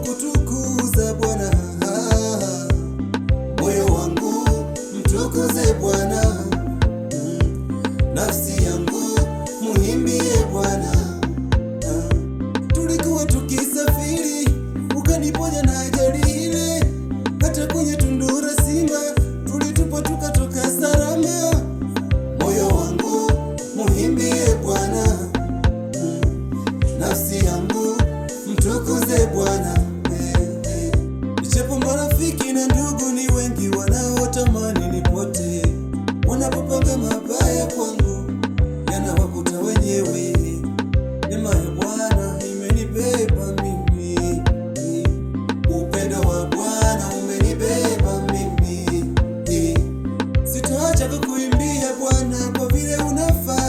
kukutukuza Bwana, moyo wangu mtukuze Bwana, nafsi yangu muimbie Bwana. Tulikuwa tukisafiri ukaniponya na ajali ile, hata kwenye tundu la simba tulitupa tukatoka salama. Moyo wangu muimbie Bwana, nafsi yangu mtukuze Bwana. Japo marafiki na ndugu ni wengi wanaotamani nipote, wanapopanga mabaya kwangu yanawakuta wenyewe. Neema ya Bwana imenibeba mimi, upendo wa Bwana umenibeba mimi. Sitaacha kukuimbia Bwana kwa vile unafanya.